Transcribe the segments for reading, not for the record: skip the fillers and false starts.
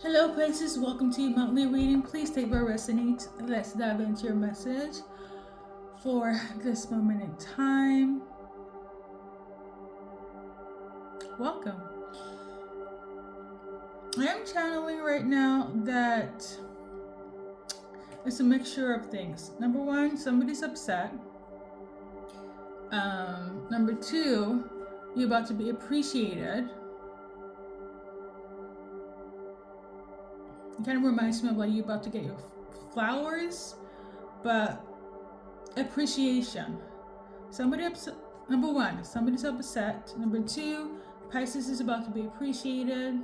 Hello Pisces, welcome to your monthly reading. Please take what resonates. Let's dive into your message for this moment in time. Welcome. I am channeling right now that it's a mixture of things. Number one, somebody's upset. Number two, you're about to be appreciated. It kind of reminds me of like you're about to get your flowers, but appreciation. Somebody upset. Number one, somebody's upset. Number two, Pisces is about to be appreciated.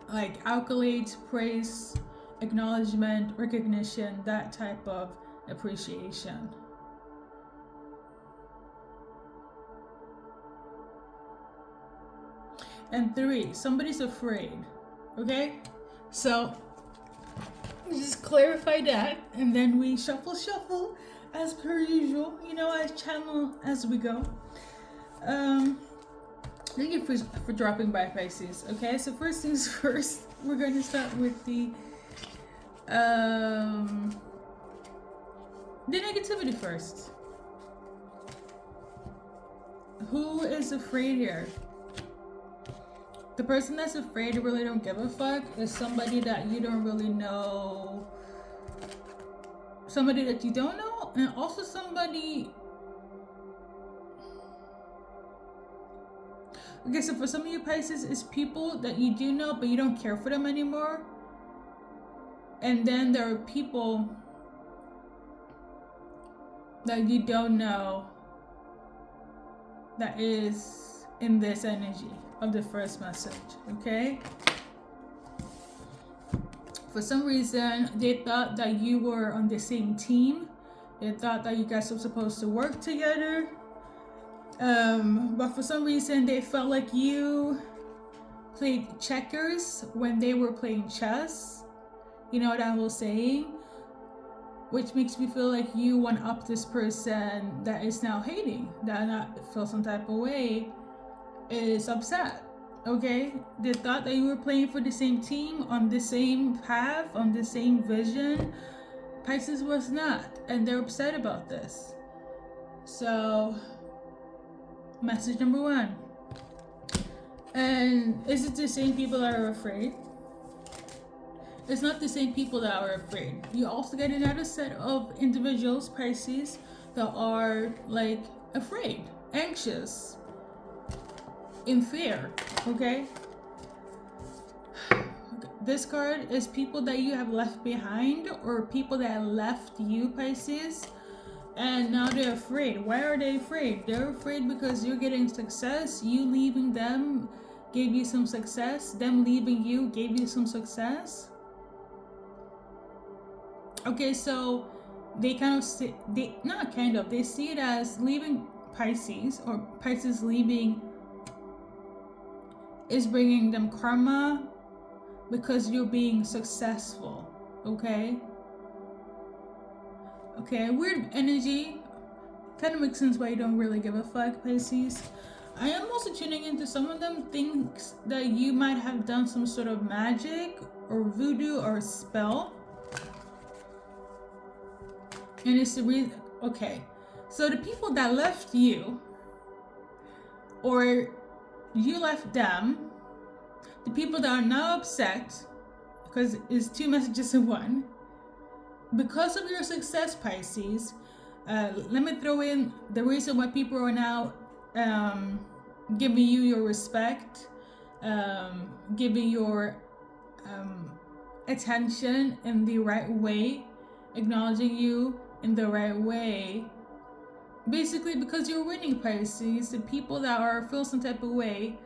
Like accolades, praise, acknowledgement, recognition, that type of appreciation. And three, somebody's afraid. Okay? So just clarify that, and then we shuffle as per usual. You know, I channel as we go. Thank you for dropping by, Pisces. Okay, so first things first, we're going to start with the negativity first. Who is afraid here? The person that's afraid to really don't give a fuck is somebody that you don't really know. Somebody that you don't know, and also somebody. Okay, so for some of you Pisces, it's people that you do know, but you don't care for them anymore. And then there are people that you don't know that is in this energy of the first message. Okay, for some reason they thought that you were on the same team. They thought that you guys were supposed to work together, but for some reason they felt like you played checkers when they were playing chess. You know that whole saying, which makes me feel like you one up this person that is now hating, that not feel some type of way, is upset. Okay, they thought that you were playing for the same team, on the same path, on the same vision. Pisces was not, and they're upset about this. So message number one. And is it the same people that are afraid? It's not the same people that are afraid. You also get another set of individuals, Pisces, that are like afraid, anxious, in fear. Okay, this card is people that you have left behind, or people that left you, Pisces, and now they're afraid. Why are they afraid? They're afraid because you're getting success. You leaving them gave you some success. Them leaving you gave you some success. Okay, so they kind of see, they see it as leaving Pisces, or Pisces leaving is bringing them karma because you're being successful. Okay, weird energy. Kind of makes sense why you don't really give a fuck, Pisces. I am also tuning into some of them thinks that you might have done some sort of magic or voodoo or spell, and it's the reason. Okay, so the people that left you, or you left them, the people that are now upset, because it's two messages in one, because of your success, Pisces. Let me throw in the reason why people are now giving you your respect, giving your attention in the right way, acknowledging you in the right way. Basically, because you're winning, Pisces, the people that are feel some type of way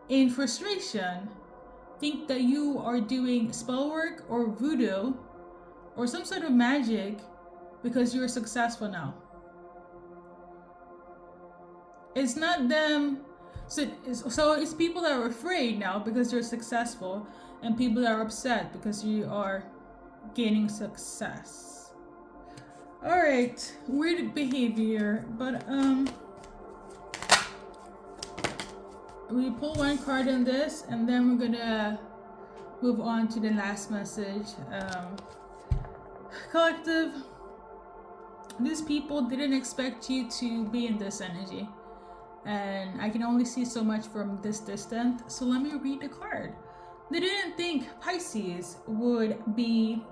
in frustration think that you are doing spell work or voodoo or some sort of magic because you're successful now. It's not them. So it's people that are afraid now because you're successful, and people that are upset because you are gaining success. All right, weird behavior, but we pull one card in this, and then we're gonna move on to the last message. Collective, these people didn't expect you to be in this energy, and I can only see so much from this distance, so let me read the card. They didn't think Pisces would be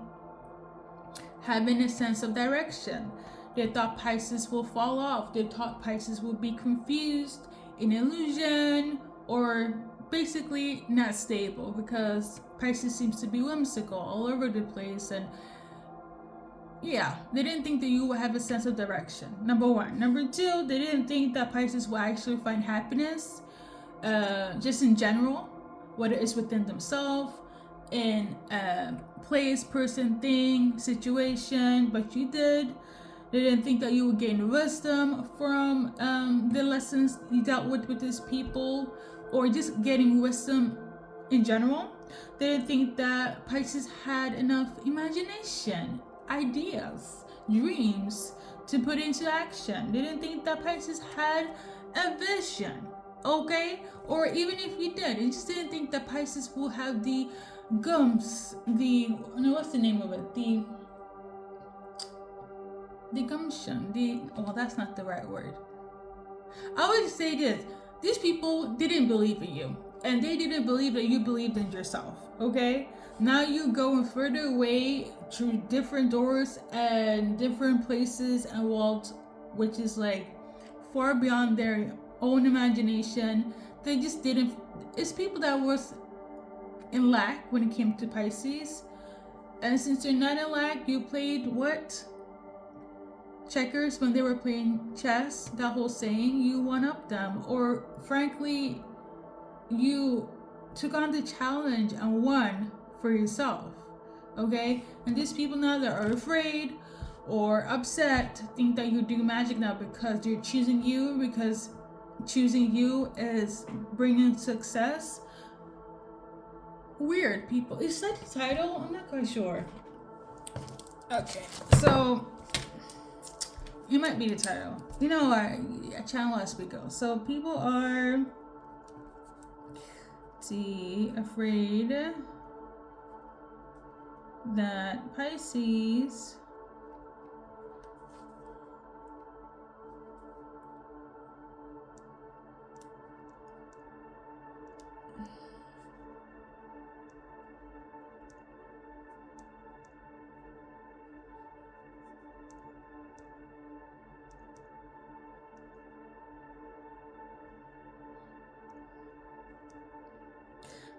having a sense of direction. They thought Pisces will fall off. They thought Pisces would be confused, in illusion, or basically not stable, because Pisces seems to be whimsical all over the place. And yeah, they didn't think that you would have a sense of direction, number one. Number two, they didn't think that Pisces will actually find happiness, just in general, whether it's within themselves, in a place, person, thing, situation, but you did. They didn't think that you would gain wisdom from the lessons you dealt with these people, or just getting wisdom in general. They didn't think that Pisces had enough imagination, ideas, dreams to put into action. They didn't think that Pisces had a vision, okay? Or even if you did, they just didn't think that Pisces will have the gums, what's the name of it? The gumption, well, that's not the right word. I would say this: these people didn't believe in you, and they didn't believe that you believed in yourself, okay? Now you going further away through different doors and different places and worlds, which is like far beyond their own imagination. They just didn't, it's people that was in lack when it came to Pisces. And since you're not in lack, you played what? Checkers when they were playing chess, that whole saying, you one up them, or frankly, you took on the challenge and won for yourself, okay? And these people now that are afraid or upset think that you do magic now because you're choosing you, because choosing you is bringing success. Weird people. Is that the title? I'm not quite sure. Okay, so it might be the title. You know, I channel as we go. So people are afraid that Pisces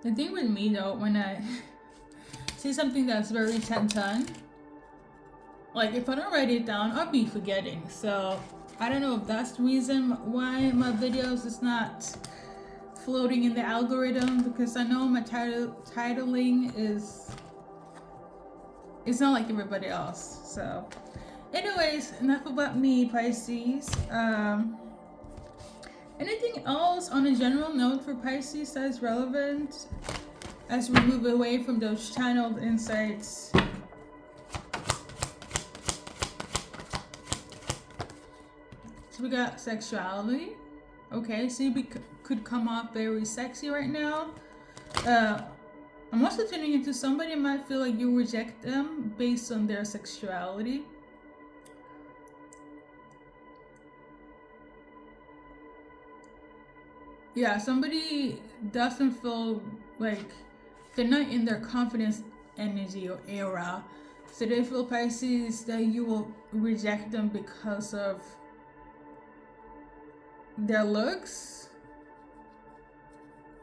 the thing with me though, when I see something that's very 10-10, like if I don't write it down, I'll be forgetting. So I don't know if that's the reason why my videos is not floating in the algorithm, because I know my titling is, it's not like everybody else. So anyways, enough about me, Pisces. Anything else on a general note for Pisces that is relevant as we move away from those channeled insights? So we got sexuality. Okay, so you could come off very sexy right now. I'm also tuning into somebody might feel like you reject them based on their sexuality. Yeah, somebody doesn't feel like they're not in their confidence energy or era. So they feel, Pisces, that you will reject them because of their looks.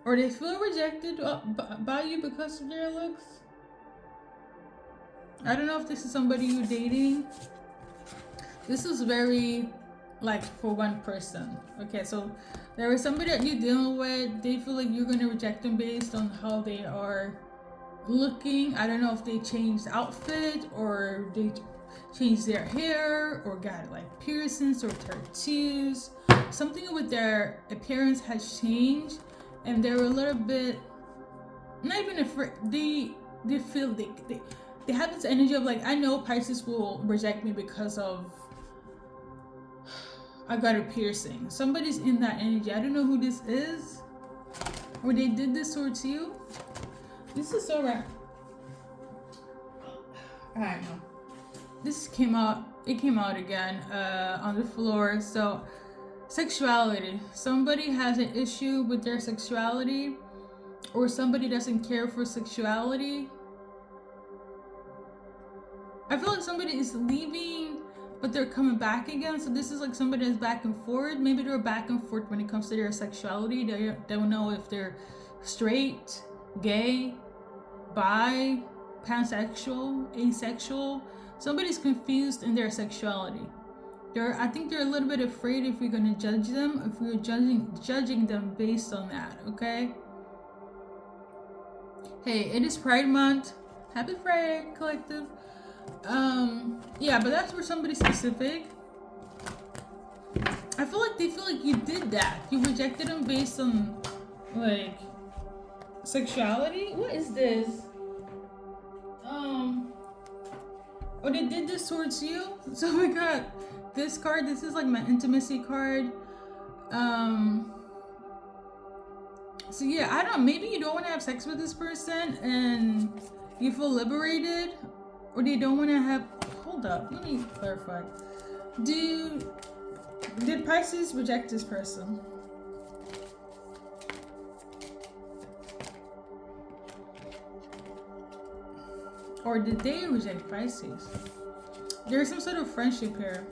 Or they feel rejected by you because of their looks. I don't know if this is somebody you're dating. This is very like for one person. Okay, so there is somebody that you're dealing with. They feel like you're going to reject them based on how they are looking. I don't know if they changed outfit, or they changed their hair, or got like piercings or tattoos. Something with their appearance has changed, and they're a little bit not even afraid. They feel they have this energy of like, I know Pisces will reject me because of I got a piercing. Somebody's in that energy. I don't know who this is. or they did this towards you. This is so rare. I don't know. This came out. It came out again on the floor. So, sexuality. Somebody has an issue with their sexuality, or somebody doesn't care for sexuality. I feel like somebody is leaving, but they're coming back again. So this is like somebody that's back and forth. Maybe they're back and forth when it comes to their sexuality. They don't know if they're straight, gay, bi, pansexual, asexual. Somebody's confused in their sexuality. I think they're a little bit afraid if we're gonna judge them, if we're judging them based on that. Okay. Hey, it is Pride Month. Happy Pride, collective. Yeah, but that's for somebody specific. I feel like they feel like you did that. You rejected them based on like sexuality. What is this? Oh, they did this towards you? So, oh my god. This card, this is like my intimacy card. So yeah, I don't know, maybe you don't want to have sex with this person and you feel liberated, or they don't want to have, hold up, let me clarify. Did Pisces reject this person? Or did they reject Pisces? There's some sort of friendship here.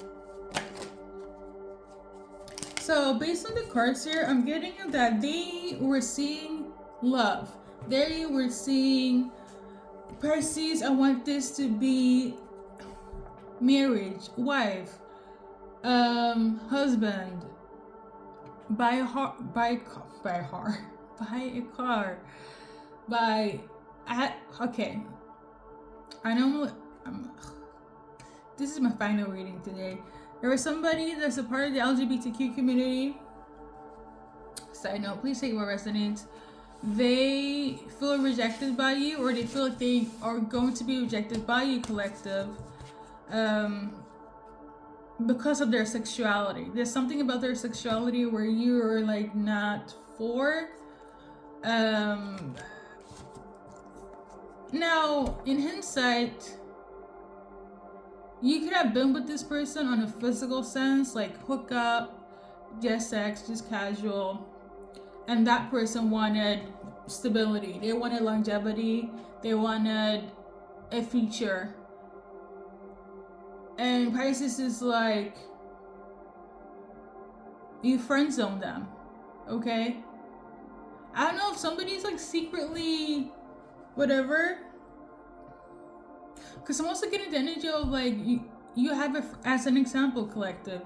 So based on the cards here, I'm getting that they were seeing love. They were seeing Pisces, I want this to be marriage, wife, husband, buy a car, okay. I know this is my final reading today. There was somebody that's a part of the LGBTQ community. Side note, please take what resonates. They feel rejected by you, or they feel like they are going to be rejected by you, collective, because of their sexuality. There's something about their sexuality where you are like not for. Now, in hindsight, you could have been with this person on a physical sense, like hook up, just sex, just casual, and that person wanted stability. They wanted longevity. They wanted a future. And Pisces is like, you friend zone them, okay? I don't know if somebody's like secretly whatever, because I'm also getting the energy of like you have it as an example, collective.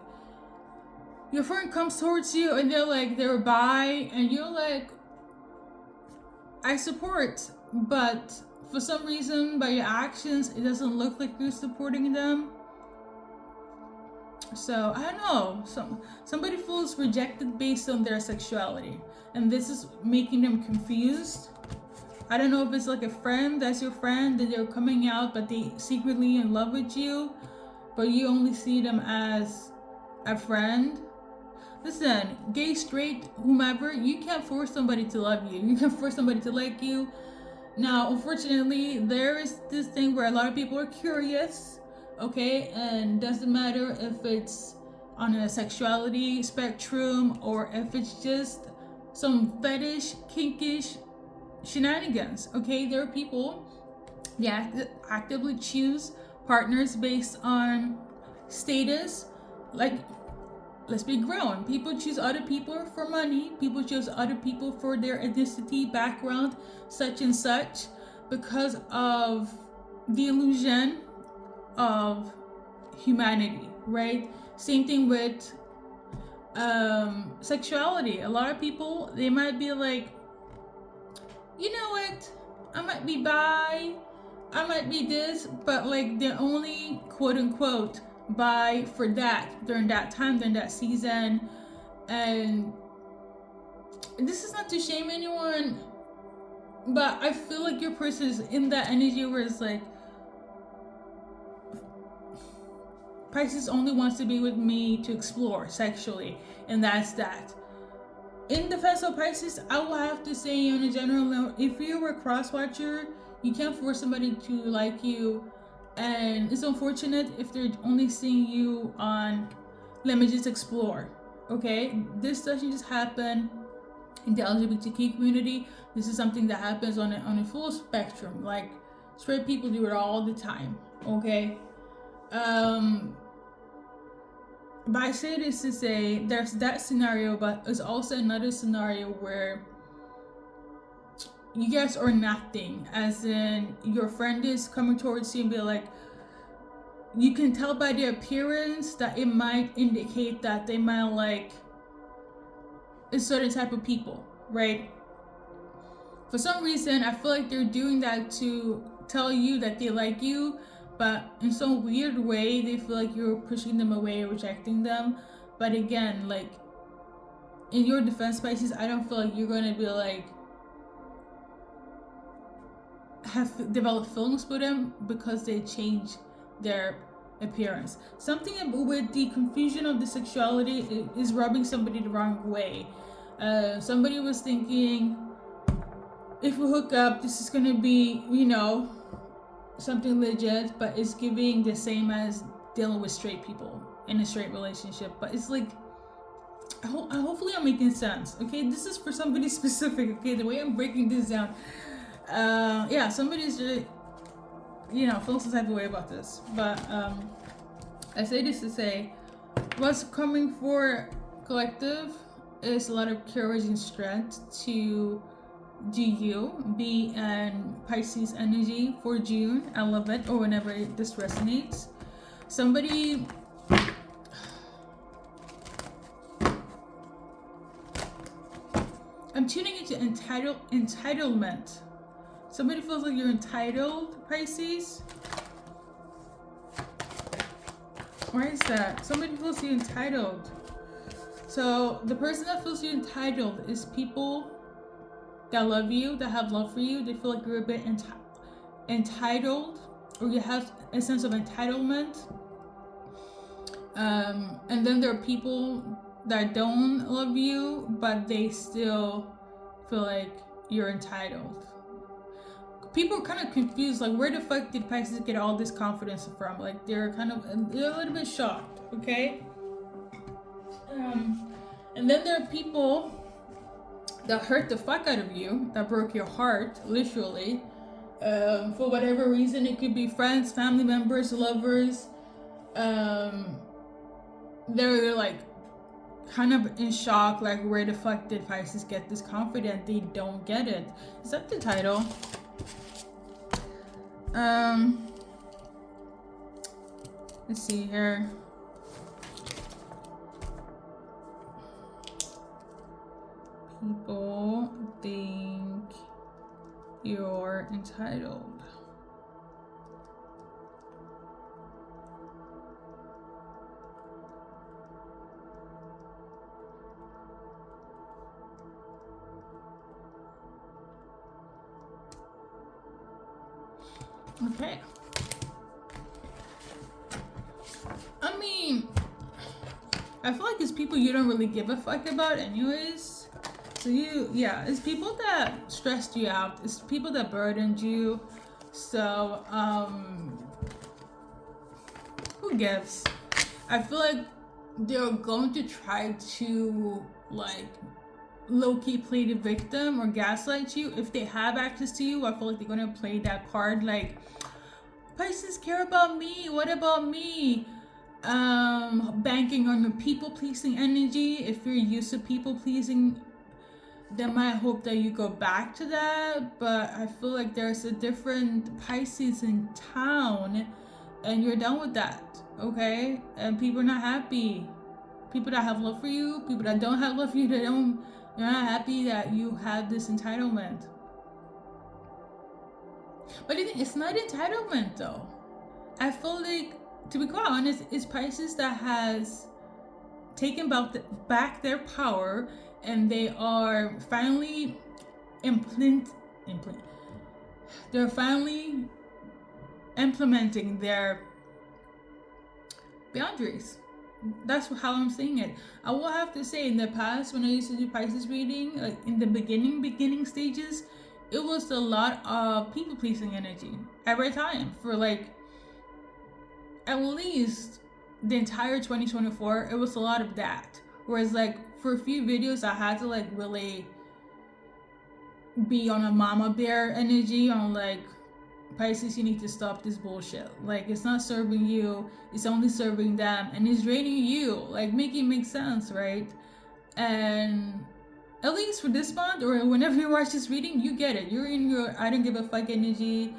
Your friend comes towards you and they're bi, and you're like, I support, but for some reason by your actions it doesn't look like you're supporting them. So I don't know, somebody feels rejected based on their sexuality, and this is making them confused. I don't know if it's like a friend that's your friend that they're coming out, but they secretly in love with you, but you only see them as a friend. Listen, gay, straight, whomever, you can't force somebody to love you. You can't force somebody to like you. Now, unfortunately, there is this thing where a lot of people are curious, okay? And doesn't matter if it's on a sexuality spectrum or if it's just some fetish, kinkish shenanigans, okay? There are people that actively choose partners based on status. Like, let's be grown. People choose other people for money. People choose other people for their ethnicity, background, such and such, because of the illusion of humanity, right? Same thing with sexuality. A lot of people, they might be like, you know what, I might be bi, I might be this, but like they're only quote unquote bi for that during that time, during that season. And this is not to shame anyone, but I feel like your person is in that energy where it's like, Pisces only wants to be with me to explore sexually, and that's that. in defense of Pisces, I will have to say on a general level, if you're a cross watcher, you can't force somebody to like you, and it's unfortunate if they're only seeing you on, let me just explore. Okay, this doesn't just happen in the LGBTQ community. This is something that happens on a full spectrum. Like, straight people do it all the time. Okay, but I say this to say there's that scenario, but there's also another scenario where you guys are nothing, as in your friend is coming towards you and be like, you can tell by their appearance that it might indicate that they might like a certain type of people, right? For some reason, I feel like they're doing that to tell you that they like you, but in some weird way, they feel like you're pushing them away or rejecting them. But again, like, in your defense, Pisces, I don't feel like you're going to be like, have developed feelings for them because they change their appearance. Something with the confusion of the sexuality is rubbing somebody the wrong way. Somebody was thinking, if we hook up, this is gonna be, something legit, but it's giving the same as dealing with straight people in a straight relationship. But it's like, hopefully I'm making sense. Okay, this is for somebody specific. Okay, the way I'm breaking this down, somebody's really, feels some type of way about this. But I say this to say, what's coming for collective is a lot of courage and strength to do you be in Pisces energy for June. I love it, or whenever this resonates. Somebody, I'm tuning into entitlement. Somebody feels like you're entitled, Pisces. Why is that? Somebody feels you're entitled. So the person that feels you're entitled is people that love you, that have love for you. They feel like you're a bit entitled, or you have a sense of entitlement. And then there are people that don't love you, but they still feel like you're entitled. People are kind of confused, like, where the fuck did Pisces get all this confidence from? Like, they're a little bit shocked, okay? And then there are people that hurt the fuck out of you, that broke your heart, literally. For whatever reason, it could be friends, family members, lovers. They're like kind of in shock, like, where the fuck did Pisces get this confidence? They don't get it. Is that the title? Let's see here. People think you're entitled. Okay. I mean, I feel like it's people you don't really give a fuck about anyways. So it's people that stressed you out. It's people that burdened you. So, who gives? I feel like they're going to try to, like, low-key play the victim or gaslight you. If they have access to you, I feel like they're going to play that card, like, Pisces care about me, what about me? Banking on your people-pleasing energy. If you're used to people-pleasing, they might hope that you go back to that. But I feel like there's a different Pisces in town, and you're done with that, okay? And people are not happy. People that have love for you, people that don't have love for you, they're not happy that you have this entitlement. But it's not entitlement though. I feel like, to be quite honest, it's Pisces that has taken back their power, and they are finally they're finally implementing their boundaries. That's how I'm saying it. I will have to say, in the past, when I used to do Pisces reading, like in the beginning stages, it was a lot of people pleasing energy every time for like at least the entire 2024. It was a lot of that. Whereas like for a few videos, I had to like really be on a mama bear energy on like, Pisces, you need to stop this bullshit. Like, it's not serving you, it's only serving them, and it's draining you. Like, make it make sense, right? And at least for this month, or whenever you watch this reading, you get it. You're in your I don't give a fuck energy.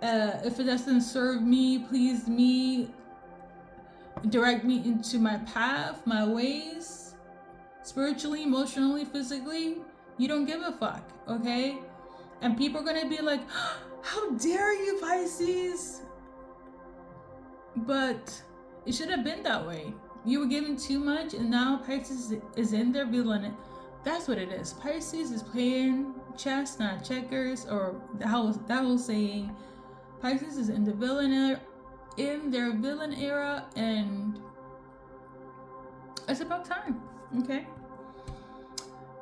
If it doesn't serve me, please me, direct me into my path, my ways, spiritually, emotionally, physically, you don't give a fuck, okay? And people are gonna be like, how dare you, Pisces? But it should have been that way. You were given too much, and now Pisces is in there villain. That's what it is. Pisces is playing chess, not checkers, or that whole saying. Pisces is in the their villain era, and it's about time. Okay,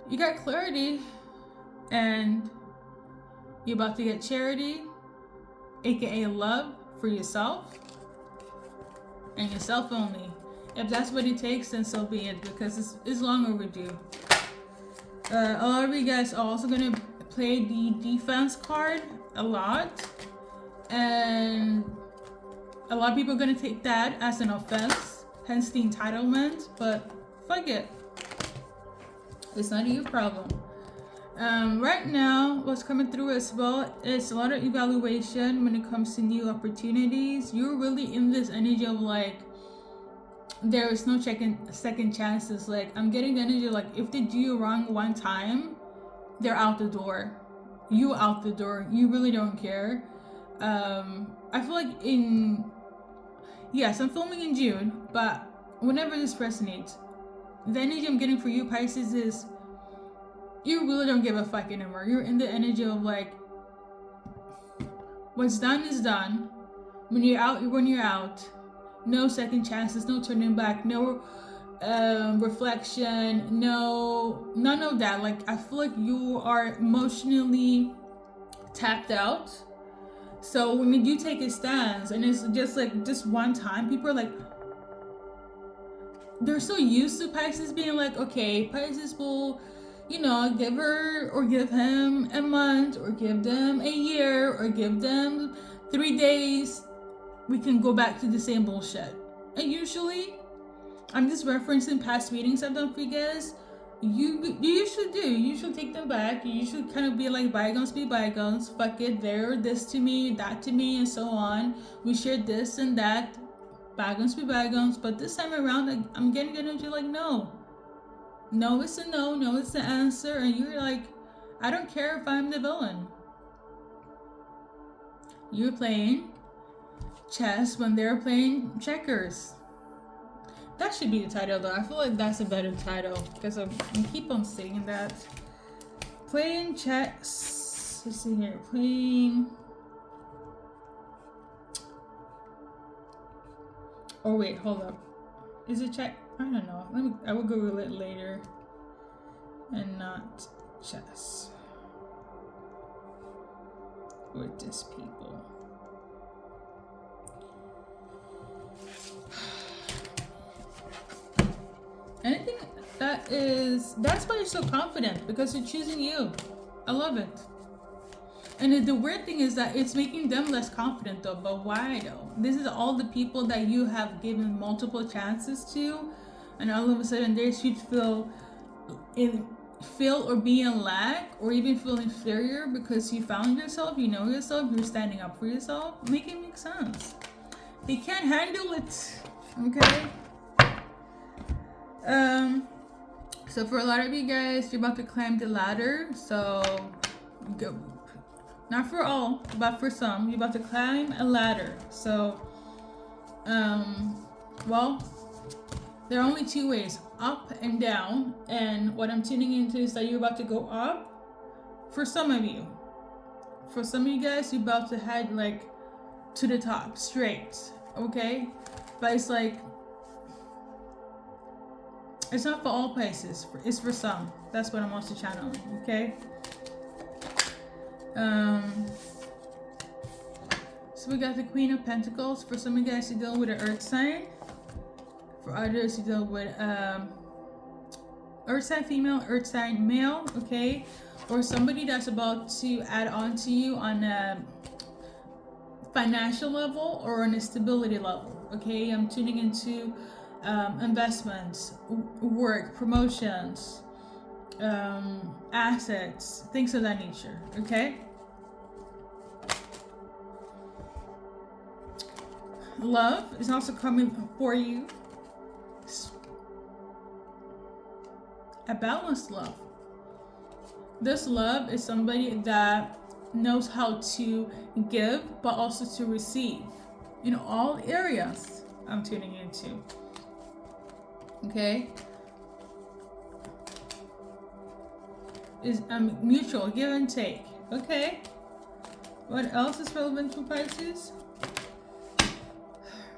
you got clarity, and you're about to get charity, aka love, for yourself and yourself only. If that's what it takes, then so be it, because it's long overdue. A lot of you guys are also gonna play the defense card a lot, and a lot of people are gonna take that as an offense, hence the entitlement. But fuck it, it's not your problem. Right now, what's coming through as well is a lot of evaluation when it comes to new opportunities. You're really in this energy of like, there is no second chances. Like, I'm getting the energy like, if they do you wrong one time, they're out the door. You out the door. You really don't care. I feel like yes, I'm filming in June, but whenever this resonates, the energy I'm getting for you, Pisces, is you really don't give a fuck anymore. You're in the energy of like, what's done is done. When you're out, you're out. No second chances, no turning back, no reflection, none of that. Like, I feel like you are emotionally tapped out. So when you do take a stance, and it's just like just one time, people are like, they're so used to Pisces being like, okay, Pisces will, give her or give him a month, or give them a year, or give them 3 days. We can go back to the same bullshit. And usually, I'm just referencing past readings I've done for you guys. You usually do. You should take them back. You should kind of be like, bygones be bygones. Fuck it, they're this to me, that to me, and so on. We shared this and that. Bygones be bygones. But this time around, like, I'm getting energy like, no. No, it's a no. No, it's the answer. And you're like, I don't care if I'm the villain. You're playing chess when they're playing checkers. That should be the title though. I feel like that's a better title, because I keep on saying that. Playing chess. Let's see here. Playing. Oh wait, hold up. Is it check? I don't know. I will Google it later. And not chess. With this people. Anything that's why you're so confident, because you're choosing you. I love it. And the weird thing is that it's making them less confident though. But why though? This is all the people that you have given multiple chances to, and all of a sudden they should feel or be in lack, or even feel inferior because you found yourself, you know yourself, you're standing up for yourself. Make it make sense. They can't handle it. Okay. So for a lot of you guys, you're about to climb the ladder. So go, not for all, but for some, you're about to climb a ladder. So, well, there are only two ways, up and down. And what I'm tuning into is that you're about to go up. For some of you, guys, you're about to head like to the top, straight. Okay, but it's like, It's not for all Pisces. It's for some. That's what I'm also channeling. Okay. So we got the Queen of Pentacles. For some of you guys, you deal with an Earth sign. For others, you deal with Earth sign female, Earth sign male. Okay. Or somebody that's about to add on to you on a financial level or on a stability level. Okay. I'm tuning into investments, work, promotions, assets, things of that nature. Okay. Love is also coming for you. A balanced love. This love is somebody that knows how to give but also to receive. In all areas I'm tuning into. Okay. Is mutual, give and take. Okay. What else is relevant to Pisces?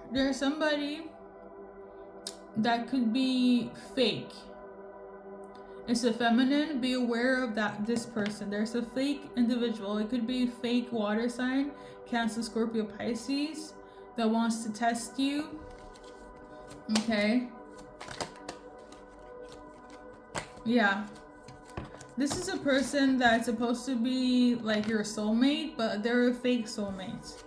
There's somebody that could be fake. It's a feminine. Be aware of this person. There's a fake individual. It could be a fake water sign, Cancer, Scorpio, Pisces, that wants to test you. Okay. Yeah. This is a person that's supposed to be like your soulmate, but they're a fake soulmate.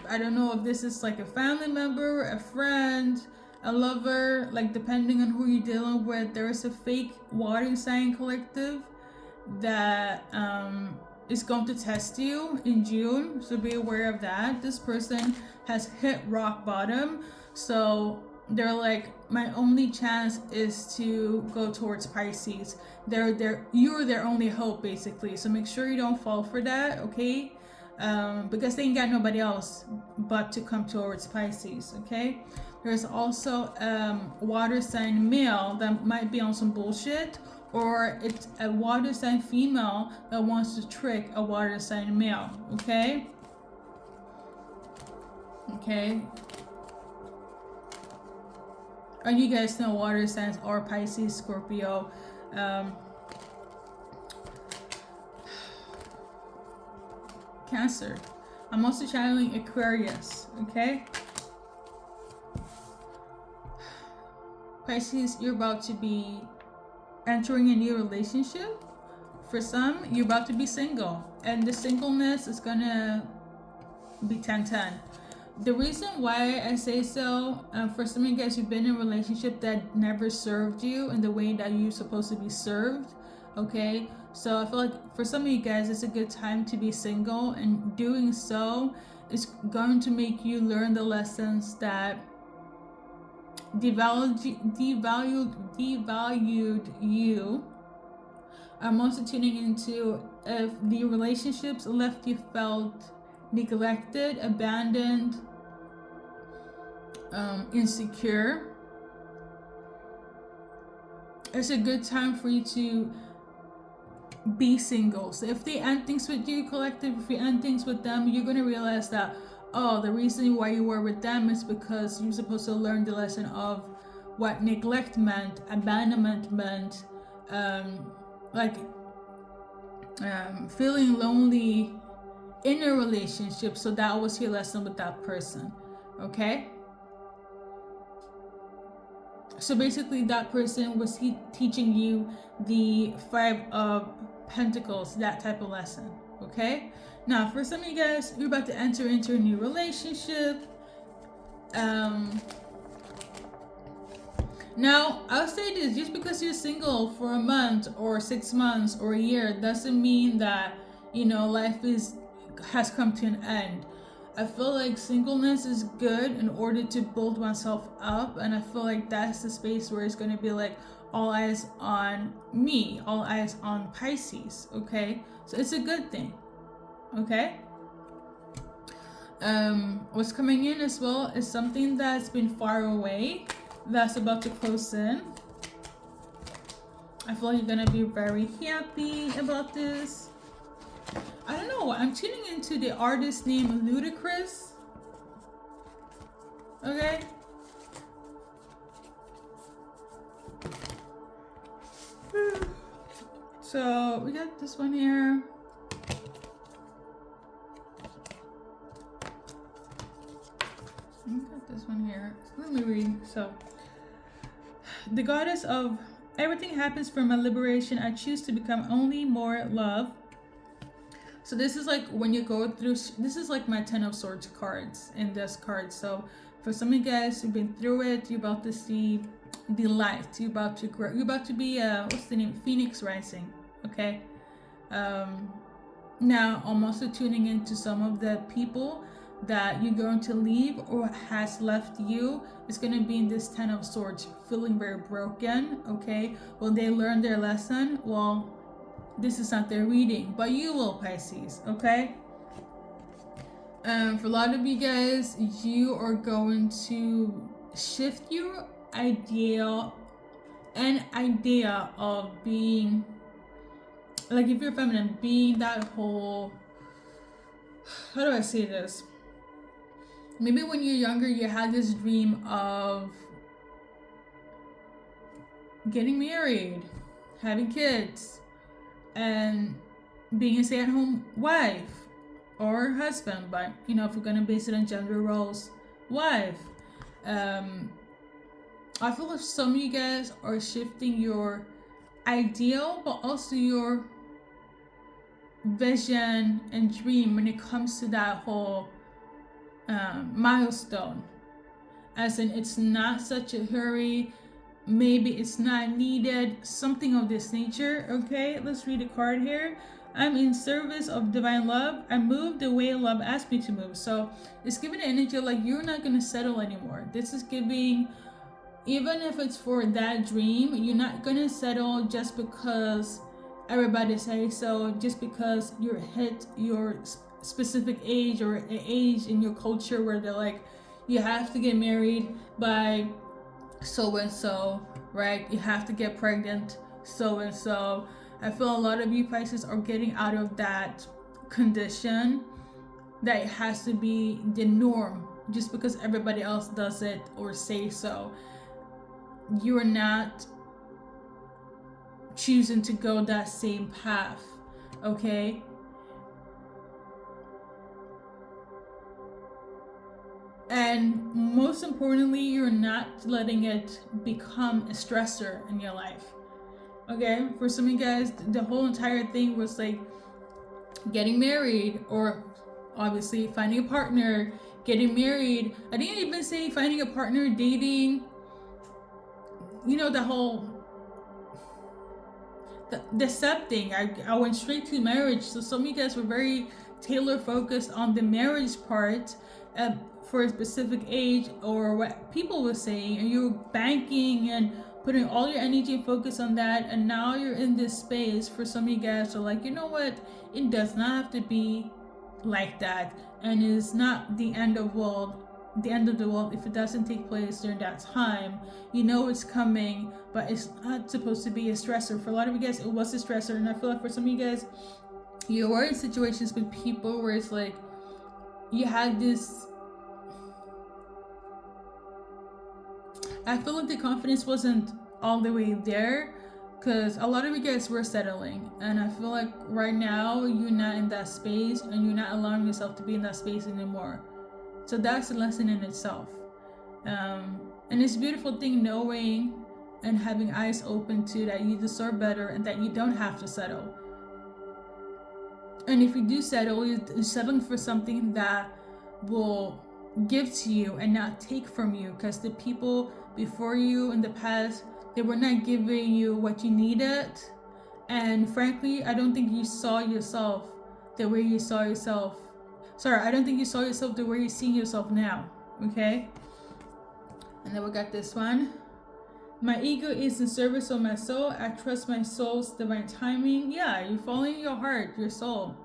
I don't know if this is like a family member, a friend, a lover, like depending on who you're dealing with. There is a fake water sign collective that is going to test you in June, so be aware of that. This person has hit rock bottom, so they're like, my only chance is to go towards Pisces. You're their only hope, basically. So make sure you don't fall for that, okay? Because they ain't got nobody else but to come towards Pisces, okay? There's also water sign male that might be on some bullshit, or it's a water sign female that wants to trick a water sign male, okay? Okay. And you guys know water signs are Pisces, Scorpio, Cancer. I'm also channeling Aquarius, okay? Pisces, you're about to be entering a new relationship. For some, you're about to be single, and the singleness is gonna be 10-10. The reason why I say so, for some of you guys, you've been in a relationship that never served you in the way that you're supposed to be served, okay? So I feel like for some of you guys, it's a good time to be single, and doing so is going to make you learn the lessons that devalued you. I'm also tuning into if the relationships left you felt neglected, abandoned, insecure. It's a good time for you to be single. So if they end things with you, collective, if you end things with them, you're going to realize that, oh, the reason why you were with them is because you're supposed to learn the lesson of what neglect meant, abandonment meant, feeling lonely in a relationship. So that was your lesson with that person, okay? So basically that person was teaching you the 5 of Pentacles, that type of lesson, okay? Now, for some of you guys, you're about to enter into a new relationship. Now, I'll say this, just because you're single for a month or 6 months or a year doesn't mean that, you know, life has come to an end. I feel like singleness is good in order to build oneself up, and I feel like that's the space where it's going to be like all eyes on me, all eyes on Pisces, okay? So it's a good thing, okay? What's coming in as well is something that's been far away, that's about to close in. I feel like you're going to be very happy about this. I don't know, I'm tuning into the artist named Ludacris. Okay? So we got this one here. We got this one here. So let me read. So, the goddess of everything happens for my liberation. I choose to become only more love. So this is like when you go through, this is like my 10 of Swords cards in this card. So for some of you guys who've been through it, you're about to see the light. You're about to grow. You're about to be, what's the name? Phoenix rising. Okay. Now I'm also tuning into some of the people that you're going to leave or has left you. It's going to be in this 10 of Swords, feeling very broken. Okay. Will they learn their lesson? Well, this is not their reading, but you will, Pisces, okay? For a lot of you guys, you are going to shift your idea of being, like if you're feminine, being that whole, how do I say this? Maybe when you're younger, you had this dream of getting married, having kids, and being a stay-at-home wife or husband, but you know, if we're gonna base it on gender roles, wife. I feel like some of you guys are shifting your ideal, but also your vision and dream when it comes to that whole milestone. As in, it's not such a hurry. Maybe it's not needed, something of this nature. Okay, let's read a card here. I'm in service of divine love. I move the way love asked me to move. So it's giving the energy like you're not going to settle anymore. This is giving, even if it's for that dream, you're not going to settle just because everybody says so, just because you're hit your specific age or an age in your culture where they're like, you have to get married by so and so, right? You have to get pregnant so and so. I feel a lot of you Pisces are getting out of that condition that it has to be the norm just because everybody else does it or say so. You are not choosing to go that same path, okay? And most importantly, you're not letting it become a stressor in your life. Okay, for some of you guys, the whole entire thing was like getting married, or obviously finding a partner, getting married. I didn't even say finding a partner, dating. You know, the whole the step thing. I went straight to marriage. So some of you guys were very tailor focused on the marriage part. For a specific age or what people were saying, and you're banking and putting all your energy and focus on that, and now you're in this space. For some of you guys are like, you know what, it does not have to be like that, and it's not the end of the world if it doesn't take place during that time. You know it's coming, but it's not supposed to be a stressor. For a lot of you guys, it was a stressor, and I feel like for some of you guys, you were in situations with people where it's like you had this, I feel like the confidence wasn't all the way there because a lot of you guys were settling, and I feel like right now you're not in that space and you're not allowing yourself to be in that space anymore. So that's a lesson in itself. And it's a beautiful thing knowing and having eyes open to that you deserve better and that you don't have to settle. And if you do settle, you're settling for something that will give to you and not take from you, because the people before you in the past, they were not giving you what you needed. And frankly, I don't think you saw yourself the way you saw yourself. I don't think you saw yourself the way you're seeing yourself now. Okay, and then we got this one. My ego is in service of my soul. I trust my soul's divine timing. Yeah, you're following your heart, your soul.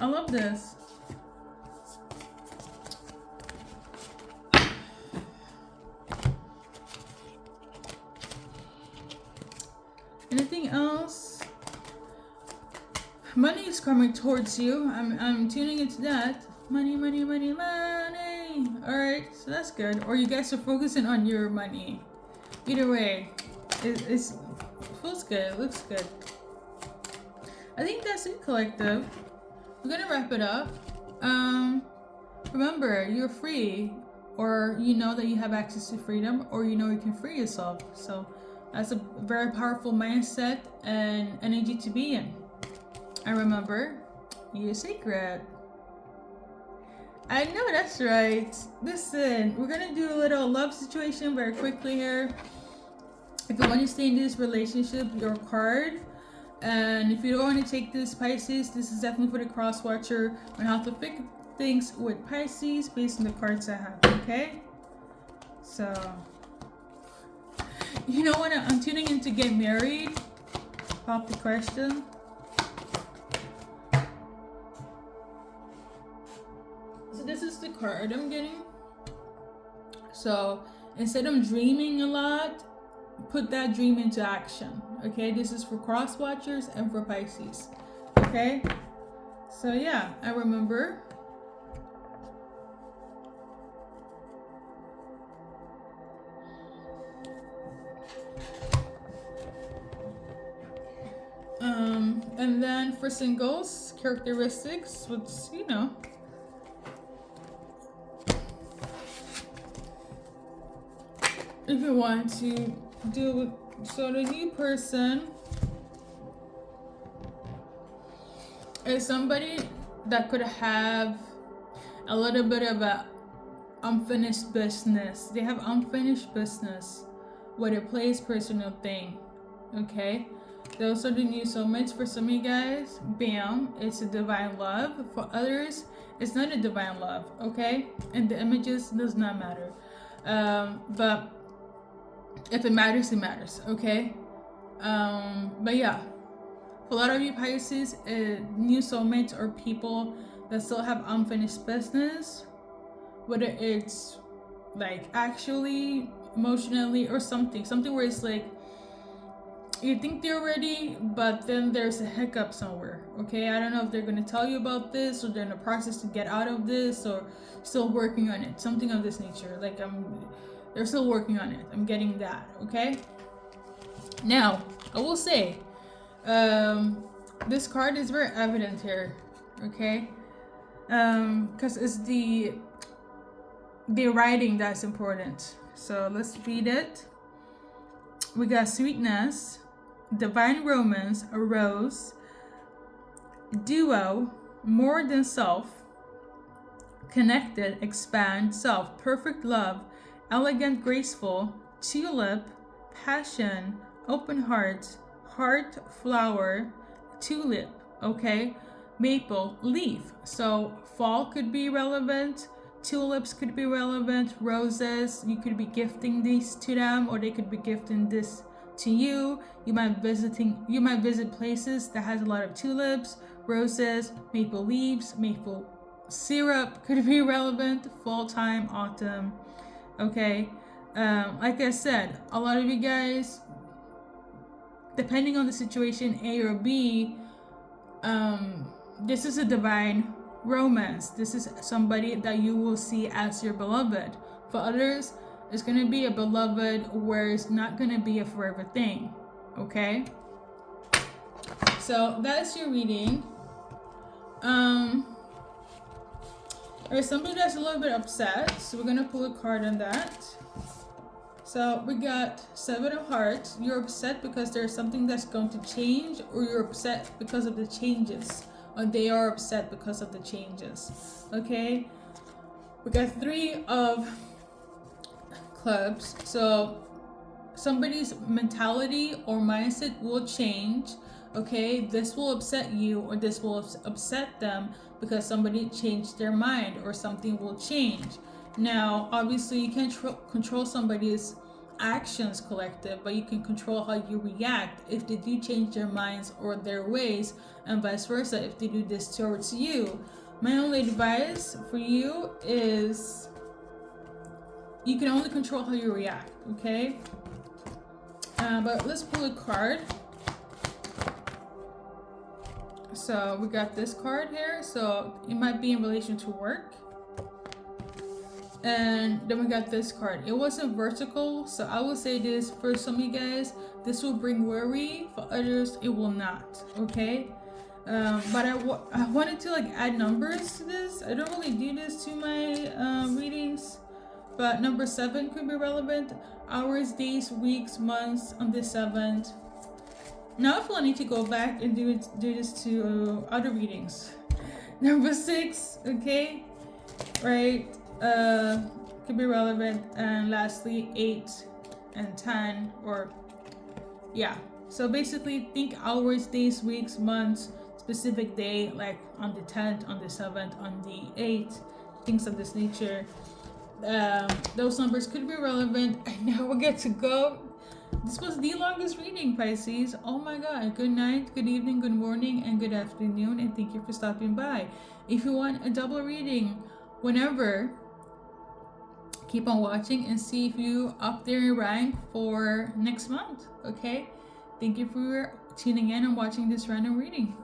I love this. Anything else? Money is coming towards you. I'm tuning into that. Money, money, money, money. Alright, so that's good. Or you guys are focusing on your money. Either way, it feels good. It looks good. I think that's it, collective. We're gonna wrap it up. Remember, you're free, or you know that you have access to freedom, or you know you can free yourself. So that's a very powerful mindset and energy to be in. And remember, you're sacred. I know that's right. Listen, we're gonna do a little love situation very quickly here. If you want to stay in this relationship, your card. And if you don't want to take this, Pisces, this is definitely for the cross watcher on how to fix things with Pisces based on the cards I have, okay? So, you know what? I'm tuning in to get married. Pop the question. So this is the card I'm getting. So instead of dreaming a lot, put that dream into action. Okay, this is for cross watchers and for Pisces. Okay, so yeah, I remember. And then for singles, characteristics, what's, you know, if you want to deal with, so the new person is somebody that could have a little bit of a unfinished business. They have unfinished business with a place, personal thing. Okay, those are the new soulmates. For some of you guys, bam, it's a divine love. For others, it's not a divine love. Okay, and the images does not matter. But if it matters, it matters. Okay, but yeah, for a lot of you Pisces, new soulmates or people that still have unfinished business, whether it's like actually, emotionally, or something where it's like you think they're ready, but then there's a hiccup somewhere. Okay, I don't know if they're going to tell you about this, or they're in the process to get out of this, or still working on it, something of this nature. Like they're still working on it. I'm getting that. Okay, now I will say this card is very evident here. Okay, because it's the writing that's important. So let's read it. We got sweetness, divine romance, a rose, duo, more than self, connected, expand, self, perfect love, elegant, graceful, tulip, passion, open heart, heart, flower, tulip, okay, maple, leaf. So fall could be relevant, tulips could be relevant, roses, you could be gifting these to them, or they could be gifting this to you. You might visit places that has a lot of tulips, roses, maple leaves, maple syrup could be relevant, fall time, autumn. Okay, like I said, a lot of you guys, depending on the situation, A or B, this is a divine romance. This is somebody that you will see as your beloved. For others, it's going to be a beloved where it's not going to be a forever thing. Okay, so that's your reading. There's somebody that's a little bit upset, so we're going to pull a card on that. So we got Seven of Hearts. You're upset because there's something that's going to change, or you're upset because of the changes, or they are upset because of the changes. Okay, we got Three of Clubs. So somebody's mentality or mindset will change. Okay, this will upset you, or this will upset them because somebody changed their mind, or something will change. Now, obviously, you can't control somebody's actions, collective, but you can control how you react if they do change their minds or their ways, and vice versa if they do this towards you. My only advice for you is you can only control how you react, okay? But let's pull a card. So we got this card here. So it might be in relation to work. And then we got this card. It wasn't vertical, so I will say this, for some of you guys, this will bring worry. For others, it will not. Okay, But I wanted to like add numbers to this. I don't really do this to my readings, but number 7 could be relevant. Hours, days, weeks, months on the 7th. Now I feel I need to go back and do this to other readings. Number 6, okay, right, could be relevant. And lastly, 8 and 10, or yeah. So basically think hours, days, weeks, months, specific day, like on the 10th, on the 7th, on the 8th, things of this nature. Those numbers could be relevant. And now we get to go. This was the longest reading, Pisces. Oh my god. Good night, good evening, good morning, and good afternoon, and thank you for stopping by. If you want a double reading whenever, keep on watching and see if you up there in rank for next month. Okay, thank you for tuning in and watching this random reading.